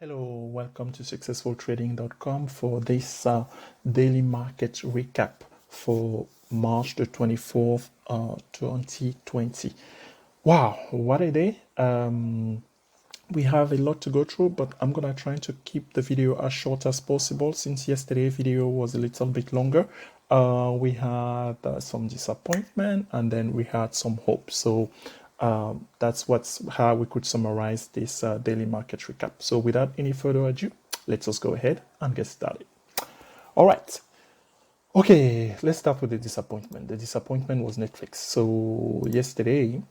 Hello, welcome to successfultrading.com for this daily market recap for March the 24th, 2020. Wow, what a day. We have a lot to go through, but I'm gonna try to keep the video as short as possible since yesterday's video was a little bit longer. We had some disappointment and then we had some hope. So that's how we could summarize this daily market recap. So without any further ado, let's just go ahead and get started. All right. Okay, let's start with the disappointment. The disappointment was Netflix. So yesterday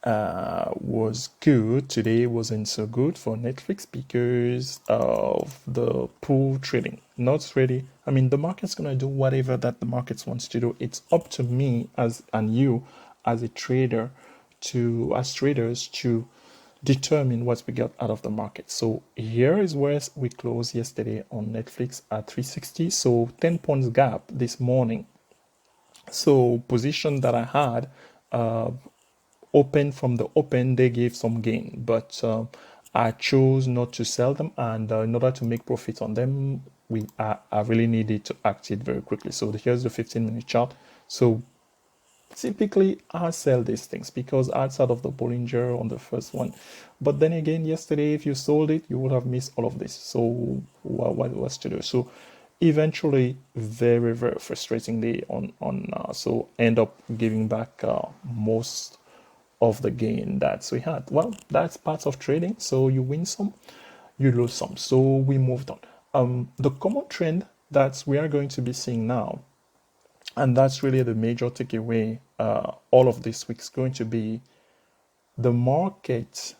was good. Today wasn't so good for Netflix because of the poor trading. Not really. I mean, the market's gonna do whatever that the market wants to do. It's up to me and you as a trader as traders to determine what we get out of the market. So here is where we closed yesterday on Netflix at 360. So 10 points gap this morning. So position that I had open from the open, they gave some gain, but I chose not to sell them, and in order to make profit on them, I really needed to act it very quickly. So here's the 15-minute chart. So typically I sell these things because outside of the Bollinger on the first one, but then again yesterday if you sold it you would have missed all of this. So what was to do? So eventually very frustratingly so end up giving back most of the gain that we had. Well, that's part of trading. So you win some, you lose some. So we moved on. The common trend that we are going to be seeing now, and that's really the major takeaway all of this week's going to be, the market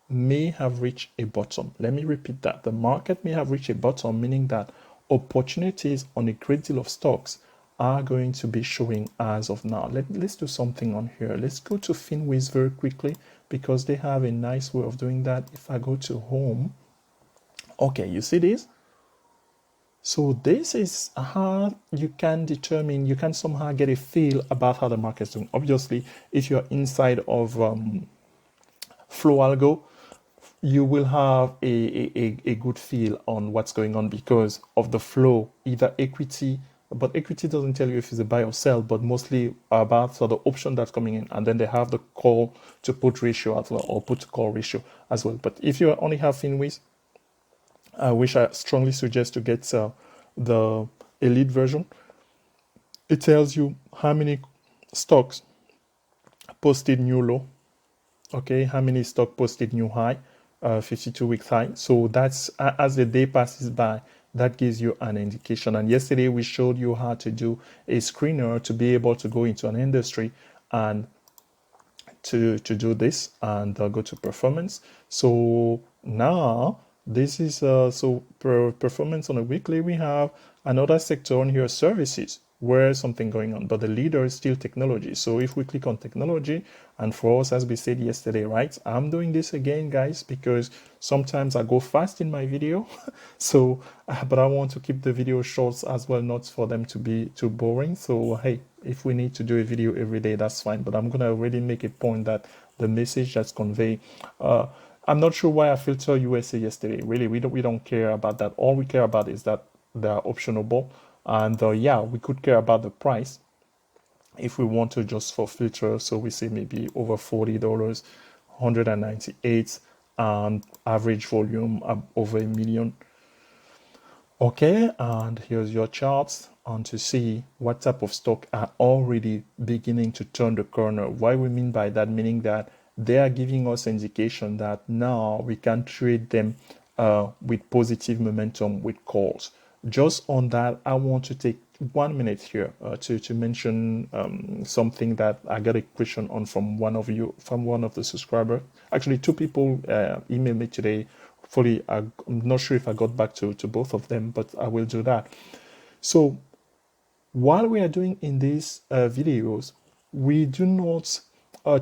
may have reached a bottom. Let me repeat that. The market may have reached a bottom, meaning that opportunities on a great deal of stocks are going to be showing as of now. Let's do something on here. Let's go to Finwiz very quickly because they have a nice way of doing that. If I go to home, okay, you see this? So this is how you can determine, you can somehow get a feel about how the market is doing. Obviously, if you're inside of Flow Algo, you will have a good feel on what's going on because of the flow, either equity, but equity doesn't tell you if it's a buy or sell, but mostly about the option that's coming in, and then they have the call to put ratio as well, or put to call ratio as well. But if you only have Finwiz, which I strongly suggest to get the elite version, it tells you how many stocks posted new low, okay, how many stock posted new high, 52-week high. So that's as the day passes by, that gives you an indication. And yesterday we showed you how to do a screener to be able to go into an industry and to do this and go to performance. So now this is performance on a weekly. We have another sector on here, services, where something going on, but the leader is still technology. So if we click on technology, and for us, as we said yesterday, right, I'm doing this again, guys, because sometimes I go fast in my video. So but I want to keep the video short as well, not for them to be too boring. So hey, if we need to do a video every day, that's fine, but I'm gonna already make a point that the message that's conveyed, I'm not sure why I filter USA yesterday. Really, we don't care about that. All we care about is that they're optionable, and yeah, we could care about the price if we want to just for filter. So we say maybe over $40, 198, and average volume over 1 million. Okay, and here's your charts on to see what type of stock are already beginning to turn the corner. What we mean by that, meaning that they are giving us indication that now we can trade them with positive momentum with calls. Just on that, I want to take 1 minute here to mention something that I got a question on from one of the subscribers. Actually, 2 people emailed me today. Fully, I'm not sure if I got back to both of them, but I will do that. So while we are doing in these videos, we do not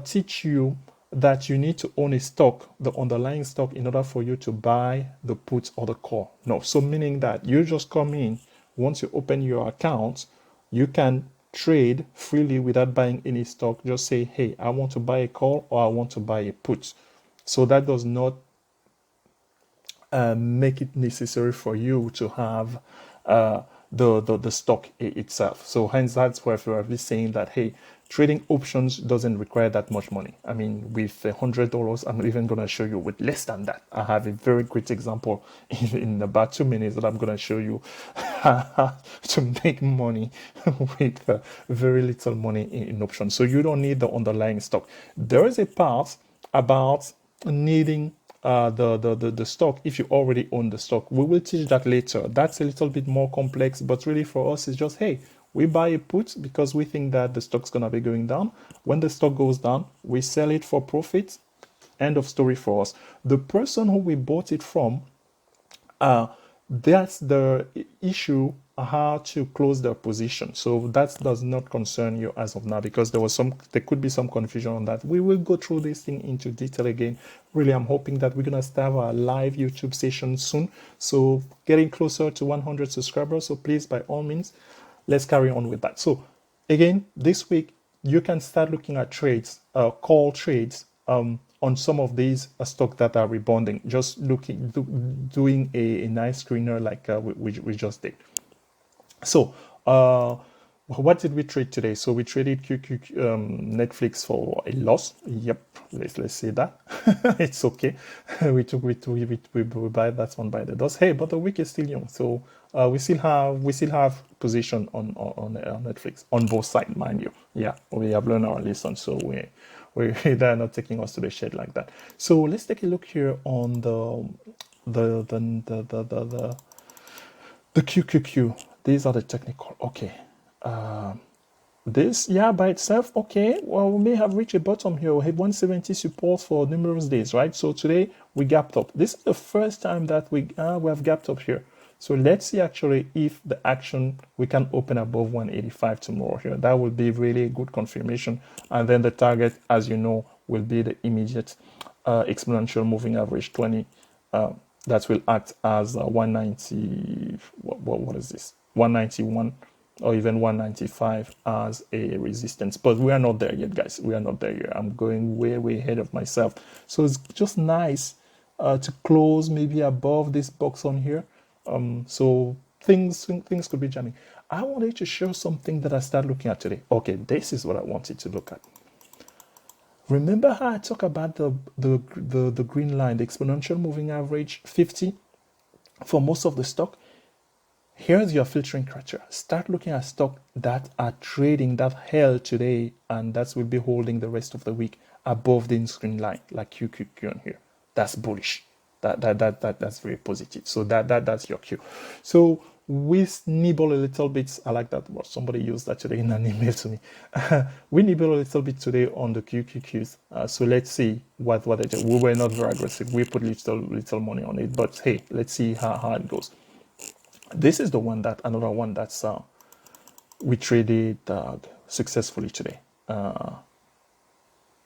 teach you that you need to own a stock, the underlying stock, in order for you to buy the put or the call. No, so meaning that you just come in, once you open your account, you can trade freely without buying any stock. Just say, hey, I want to buy a call or I want to buy a put. So that does not make it necessary for you to have uh, the stock itself. So hence that's why we're saying that, hey, trading options doesn't require that much money. I mean, with $100, I'm even going to show you with less than that. I have a very great example in about 2 minutes that I'm going to show you how to make money with very little money in options. So you don't need the underlying stock. There is a part about needing the stock if you already own the stock. We will teach that later. That's a little bit more complex, but really for us it's just, hey, we buy a put because we think that the stock's gonna be going down. When the stock goes down, we sell it for profit. End of story for us. The person who we bought it from, that's the issue, how to close their position. So that does not concern you as of now, because there could be some confusion on that. We will go through this thing into detail again. Really, I'm hoping that we're gonna start our live YouTube session soon. So getting closer to 100 subscribers. So please, by all means, let's carry on with that. So again, this week you can start looking at trades, call trades, on some of these stock that are rebounding. Just doing a nice screener like we just did. So what did we trade today? So we traded QQQ Netflix for a loss. Yep, let's say that. It's okay. we buy that one by the dust. Hey, but the week is still young, so we still have position on Netflix on both sides, mind you. Yeah, we have learned our lesson, so they're not taking us to the shed like that. So let's take a look here on the QQQ. These are the technical. Okay. This, yeah, by itself, okay. Well, we may have reached a bottom here. We had 170 support for numerous days, right? So today we gapped up. This is the first time that we have gapped up here. So let's see actually if the action, we can open above 185 tomorrow here. That would be really a good confirmation. And then the target, as you know, will be the immediate exponential moving average 20. That will act as 190. What is this? 191 or even 195 as a resistance. But we are not there yet, guys. We are not there yet. I'm going way ahead of myself. So it's just nice to close maybe above this box on here. So things could be jamming. I wanted to show something that I started looking at today. Okay, this is what I wanted to look at. Remember how I talk about the green line, the exponential moving average 50 for most of the stock? Here's your filtering criteria. Start looking at stock that are trading, that held today, and that will be holding the rest of the week above the green line, like QQQ on here. That's bullish. That's very positive. So that's your cue. So we nibble a little bit. I like that. Well, somebody used that today in an email to me. We nibble a little bit today on the QQQs. So let's see what they do. We were not very aggressive. We put little money on it, but hey, let's see how it goes. This is the one another one that's we traded successfully today.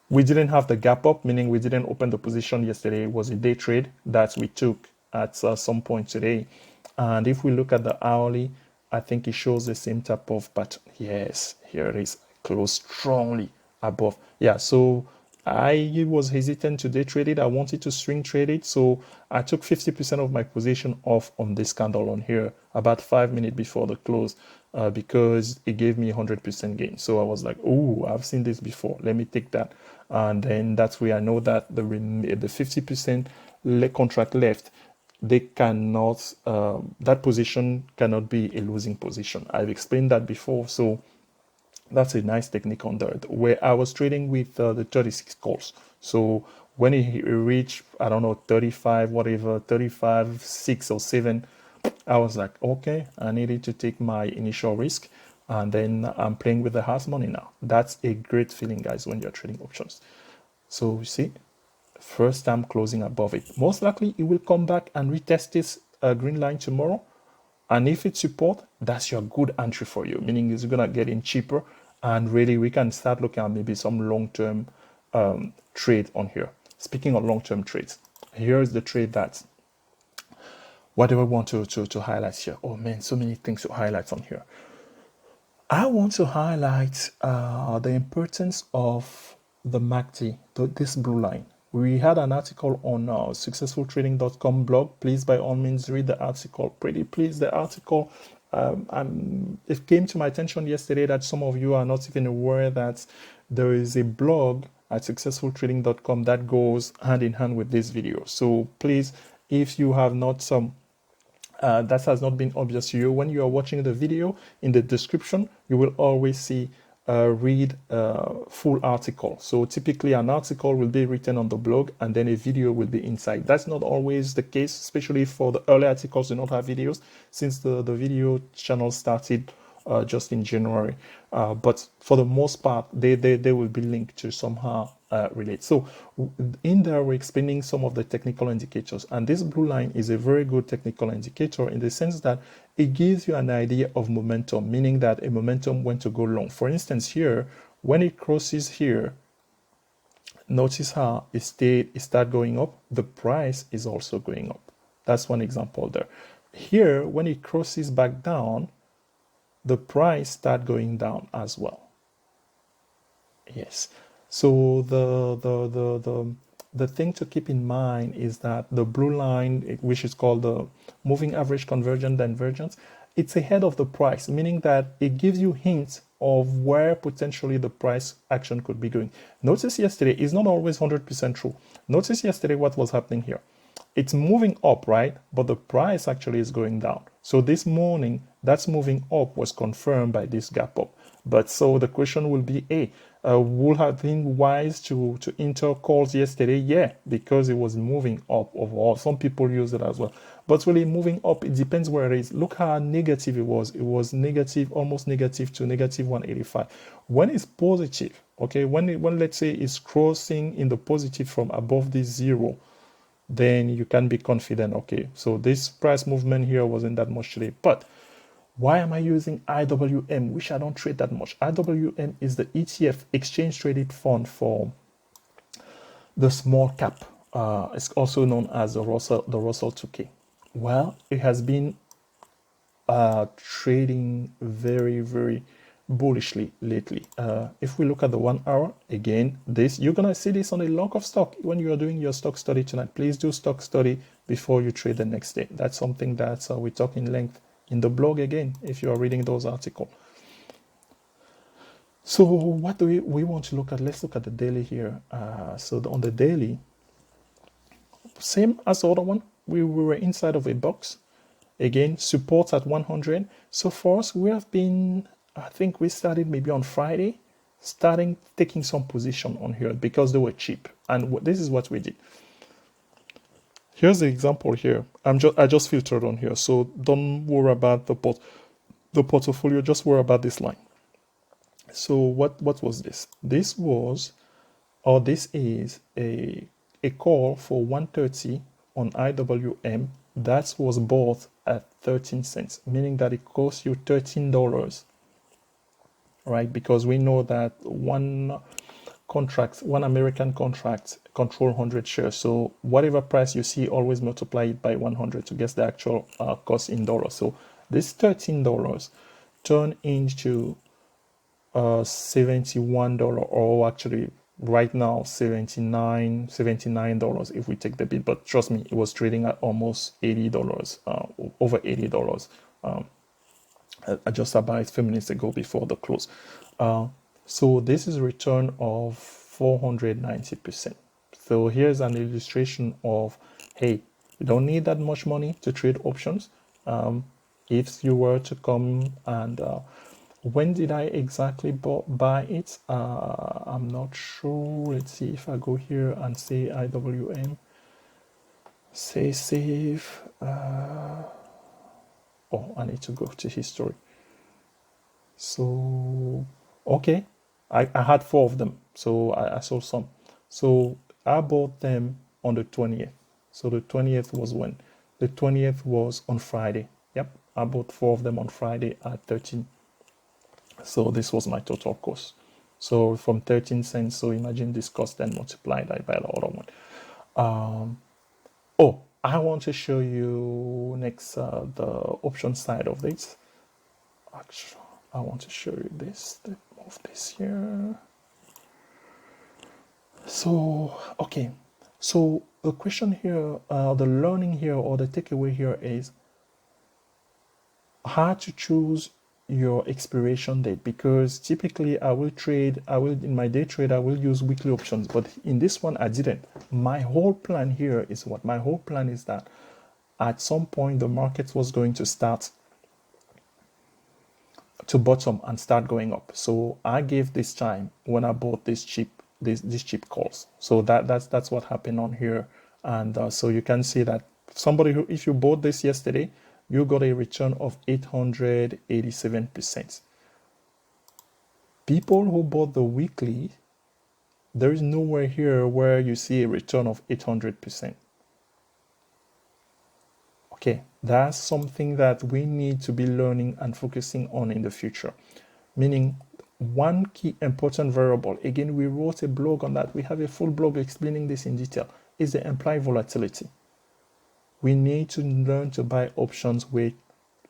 We didn't have the gap up, meaning we didn't open the position yesterday. It was a day trade that we took at some point today. And if we look at the hourly, I think it shows the same type of pattern. Yes, here it is, closed strongly above. Yeah, so I was hesitant to day trade it. I wanted to swing trade it. So I took 50% of my position off on this candle on here about 5 minutes before the close because it gave me 100% gain. So I was like, oh, I've seen this before. Let me take that. And then that's where I know that the 50% contract left, they cannot, that position cannot be a losing position. I've explained that before. So that's a nice technique on that, where I was trading with the 36 calls. So when it reached, I don't know, 35, whatever, 35, 6 or 7, I was like, okay, I needed to take my initial risk. And then I'm playing with the house money now. That's a great feeling, guys, when you're trading options. So you see, first time closing above it. Most likely it will come back and retest this green line tomorrow. And if it's support, that's your good entry for you, meaning it's going to get in cheaper. And really, we can start looking at maybe some long-term trade on here. Speaking of long-term trades, here's the trade that, what do I want to highlight here? Oh man, so many things to highlight on here. I want to highlight the importance of the MACD, this blue line. We had an article on successfultrading.com blog. Please, by all means, read the article. Pretty please, the article. It came to my attention yesterday that some of you are not even aware that there is a blog at successfultrading.com that goes hand in hand with this video. So please, if you have not that has not been obvious to you, when you are watching the video, in the description, you will always see read full article. So typically an article will be written on the blog and then a video will be inside. That's not always the case, especially for the early articles do not have videos, since the video channel started just in January. But for the most part, they will be linked to somehow relate. So in there, we're explaining some of the technical indicators. And this blue line is a very good technical indicator in the sense that it gives you an idea of momentum, meaning that a momentum went to go long. For instance, here, when it crosses here, notice how it start going up. The price is also going up. That's one example there. Here, when it crosses back down, the price start going down as well. Yes. So the thing to keep in mind is that the blue line, which is called the moving average convergent divergence, it's ahead of the price, meaning that it gives you hints of where potentially the price action could be going. Notice yesterday is not always 100% true. Notice yesterday what was happening here. It's moving up, right? But the price actually is going down. So this morning, that's moving up was confirmed by this gap up. But so the question will be, hey, would have been wise to enter calls yesterday? Yeah, because it was moving up overall. Some people use it as well. But really moving up, it depends where it is. Look how negative it was. It was negative, almost negative to negative 185. When it's positive, okay, when let's say it's crossing in the positive from above this zero, then you can be confident, okay, so this price movement here wasn't that much today. But why am I using IWM, which I don't trade that much? IWM is the ETF, exchange traded fund for the small cap. It's also known as the Russell 2K. Well, it has been trading very, very bullishly lately. If we look at the 1 hour, again, this, you're gonna see this on a lot of stock when you are doing your stock study tonight. Please do stock study before you trade the next day. That's something that we talk in length in the blog again, if you are reading those articles. So what do we want to look at? Let's look at the daily here. So on the daily, same as the other one, we were inside of a box. Again, supports at 100. So for us, we have been, I think we started maybe on Friday, taking some position on here because they were cheap. And this is what we did. Here's the example here. I just filtered on here. So don't worry about the portfolio, just worry about this line. So what was this? This was, or this is a call for 130 on IWM. That was bought at 13 cents, meaning that it costs you $13, right? Because we know that one American contract control 100 shares. So whatever price you see, always multiply it by 100 to get the actual cost in dollars. So this $13 turned into $71, or actually right now $79 if we take the bid. But trust me, it was trading at almost $80, over $80 just about 5 minutes ago before the close. So this is a return of 490%. So here's an illustration of, hey, you don't need that much money to trade options. If you were to come and when did I exactly buy it? I'm not sure. Let's see if I go here and say IWM, say save. Oh, I need to go to history. So, okay, I had 4 of them. So I sold some. So I bought them on the 20th. So the 20th was when? The 20th was on Friday. Yep, I bought 4 of them on Friday at 13. So this was my total cost. So from 13 cents, so imagine this cost then multiplied by the other one. Oh, I want to show you next the option side of this. Actually, I want to show you this. Let's move this here. So, okay. So the question here, the learning here or the takeaway here is how to choose your expiration date, because typically I will in my day trade I will use weekly options, but in this one I didn't. My whole plan here is what? My whole plan is that at some point the market was going to start to bottom and start going up. So I gave this time when I bought these cheap calls. So that's what happened on here. And so you can see that somebody who, if you bought this yesterday, you got a return of 887%. People who bought the weekly, there is nowhere here where you see a return of 800%. Okay, that's something that we need to be learning and focusing on in the future. Meaning, one key important variable, again, we wrote a blog on that. We have a full blog explaining this in detail, is the implied volatility. We need to learn to buy options with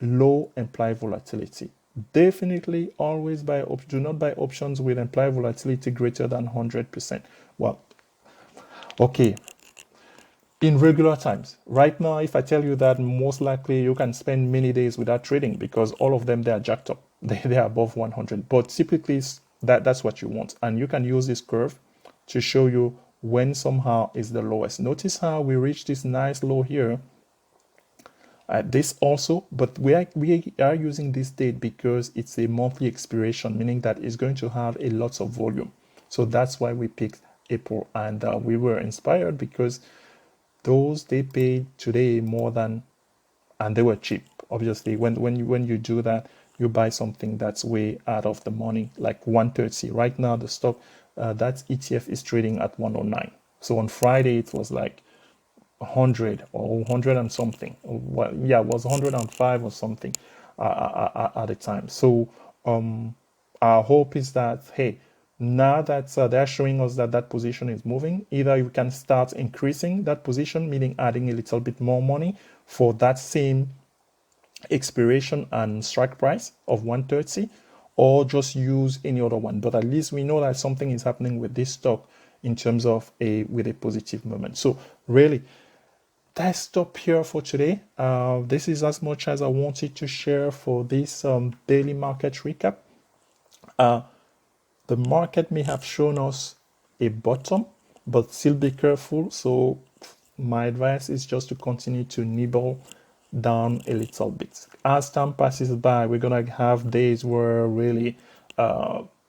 low implied volatility. Definitely always do not buy options with implied volatility greater than 100%. Well, okay. In regular times, right now, if I tell you that, most likely you can spend many days without trading because all of them, they are jacked up. They are above 100. But typically, that's what you want. And you can use this curve to show you when somehow is the lowest. Notice how we reached this nice low here. This also, but we are using this date because it's a monthly expiration, meaning that it's going to have a lot of volume. So that's why we picked April. And we were inspired because those they paid today more than, and they were cheap. Obviously, when you do that, you buy something that's way out of the money, like 130. Right now, the stock that ETF is trading at 109. So on Friday, it was like 100 or 100 and something. Well, yeah, it was 105 or something at the time. So our hope is that, hey, now that they're showing us that that position is moving, either you can start increasing that position, meaning adding a little bit more money for that same expiration and strike price of 130, or just use any other one. But at least we know that something is happening with this stock in terms of with a positive moment. So really, that's stop here for today. This is as much as I wanted to share for this daily market recap. The market may have shown us a bottom, but still be careful. So my advice is just to continue to nibble down a little bit. As time passes by, we're gonna have days where really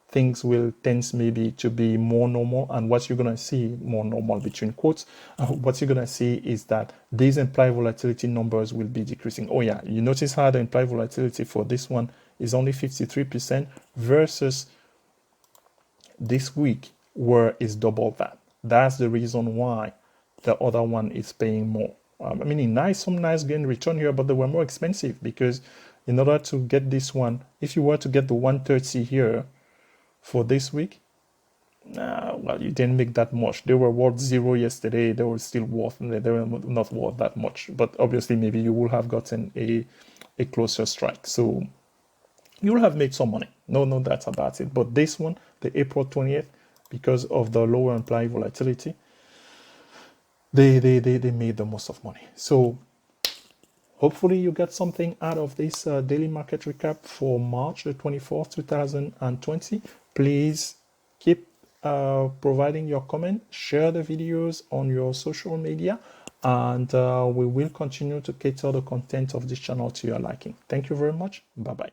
things will tend maybe to be more normal, and what you're gonna see, more normal between quotes, what you're gonna see is that these implied volatility numbers will be decreasing. Oh yeah, you notice how the implied volatility for this one is only 53% versus this week where it's double that. That's the reason why the other one is paying more. I mean, some nice gain return here, but they were more expensive because in order to get this one, if you were to get the 130 here for this week, well, you didn't make that much. They were worth 0 yesterday. They were still worth, they were not worth that much. But obviously, maybe you will have gotten a closer strike. So you'll have made some money. No doubt about it. But this one, the April 20th, because of the lower implied volatility, they made the most of money. So hopefully you get something out of this daily market recap for March the 24th, 2020. Please keep providing your comment, share the videos on your social media, and we will continue to cater the content of this channel to your liking. Thank you very much. Bye-bye.